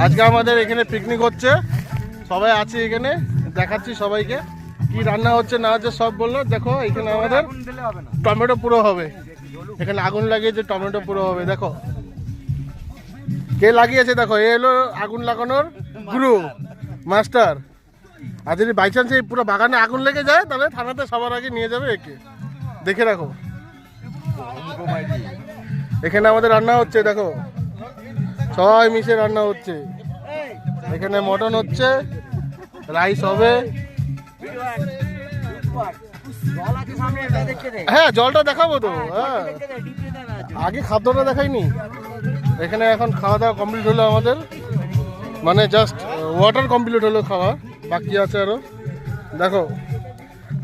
আজকে আমাদের এখানে পিকনিক হচ্ছে, সবাই আছে এখানে, দেখাচ্ছি সবাইকে কি রান্না হচ্ছে না হচ্ছে সব বললো। দেখো এখানে আমাদের টমেটো পুরো হবে, এখানে আগুন লাগিয়েছে, টমেটো পুরো হবে। দেখো কে লাগিয়েছে, দেখো এ হলো আগুন লাগানোর গুরু মাস্টার। আর যদি বাই চান্স এই পুরো বাগানে আগুন লেগে যায় তাহলে থানাতে সবার আগে নিয়ে যাবে একে, দেখে রাখো। এখানে আমাদের রান্না হচ্ছে, দেখো সবাই মিশে রান্না হচ্ছে। এখানে মটন হচ্ছে, রাইস হবে। হ্যাঁ জলটা দেখাবো তো, হ্যাঁ আগে খাদ্যটা দেখাইনি। এখানে এখন খাওয়া দাওয়া কমপ্লিট হলো আমাদের, মানে জাস্ট ওয়াটার কমপ্লিট হলো, খাওয়া বাকি আছে আরো। দেখো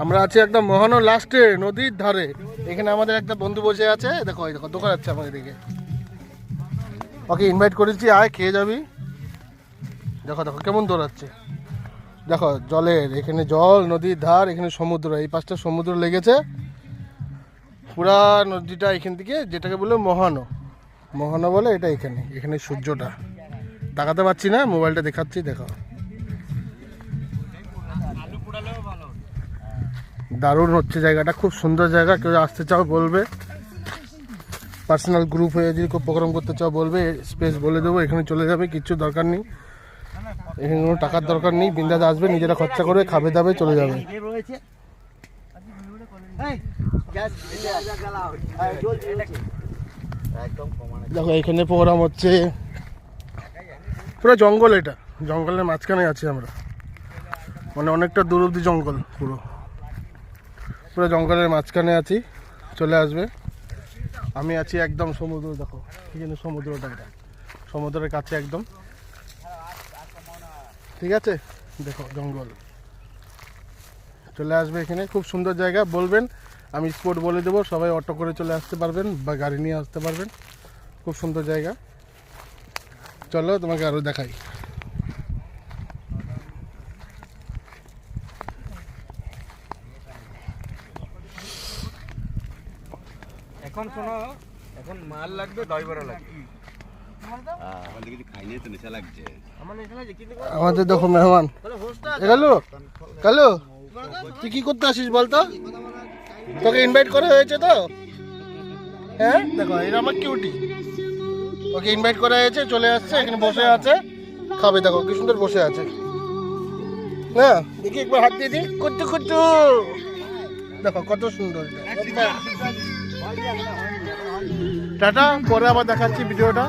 আমরা আছি একদম মোহনার লাস্টে, নদীর ধারে। এখানে আমাদের একটা বন্ধু বসে আছে, দেখো এই দেখো দোকান যাচ্ছে আমাদের দিকে। ওকে ইনভাইট করেছি, আয় খেয়ে যাবি। দেখো দেখো কেমন দৌড়াচ্ছে, দেখো জলের, এখানে জল, নদীর ধার, এখানে সমুদ্র, এই পাশটা সমুদ্র লেগেছে। পুরা নদীটা এখান থেকে, যেটাকে বলে মোহনা, মোহনা বলে এটা। এখানে এখানে সূর্যটা তাকাতে পারছি না, মোবাইলটা দেখাচ্ছি, দেখো দারুণ হচ্ছে জায়গাটা, খুব সুন্দর জায়গা। কেউ আসতে চাও বলবে, পার্সোনাল গ্রুপ হয়ে যদি কেউ প্রোগ্রাম করতে চাও বলবে, স্পেস বলে দেবো, এখানে চলে যাবে, কিচ্ছু দরকার নেই, এখানে কোনো টাকার দরকার নেই। বিন্দাস আসবে, নিজেরা খরচা করে খাবে দাবে চলে যাবে। দেখো এখানে প্রোগ্রাম হচ্ছে, পুরো জঙ্গল, এটা জঙ্গলের মাঝখানে আছি আমরা, মানে অনেকটা দূর অব্দি জঙ্গল, পুরো পুরো জঙ্গলের মাঝখানে আছি। চলে আসবে, আমি আছি একদম সমুদ্র, দেখো এখানে সমুদ্রটা, এটা সমুদ্রের কাছে একদম, ঠিক আছে। দেখো জঙ্গল, চলে আসবে এখানে, খুব সুন্দর জায়গা। বলবেন আমি স্পট বলে দেবো, সবাই অটো করে চলে আসতে পারবেন বা গাড়ি নিয়ে আসতে পারবেন, খুব সুন্দর জায়গা। চলো তোমাকে আরও দেখাই। এখন শোনো, এখন মাল লাগবে, দই বড়া লাগবে। আমাদের দেখো মেহমান এগালো, কালো তুই কি করতে আসিস বলতো? তোকে ইনভাইট করা হয়েছে তো? হ্যাঁ দেখো এটা আমার কিউটি, ওকে ইনভাইট করা হয়েছে, চলে আসছে, এখানে বসে আছে, খাবে। দেখো কি সুন্দর বসে আছে, হ্যাঁ দেখি একবার হাত দিয়ে দিই, কুট্টু কুট্টু, দেখো কত সুন্দর। টাটা, পরে আবার দেখাচ্ছি ভিডিওটা।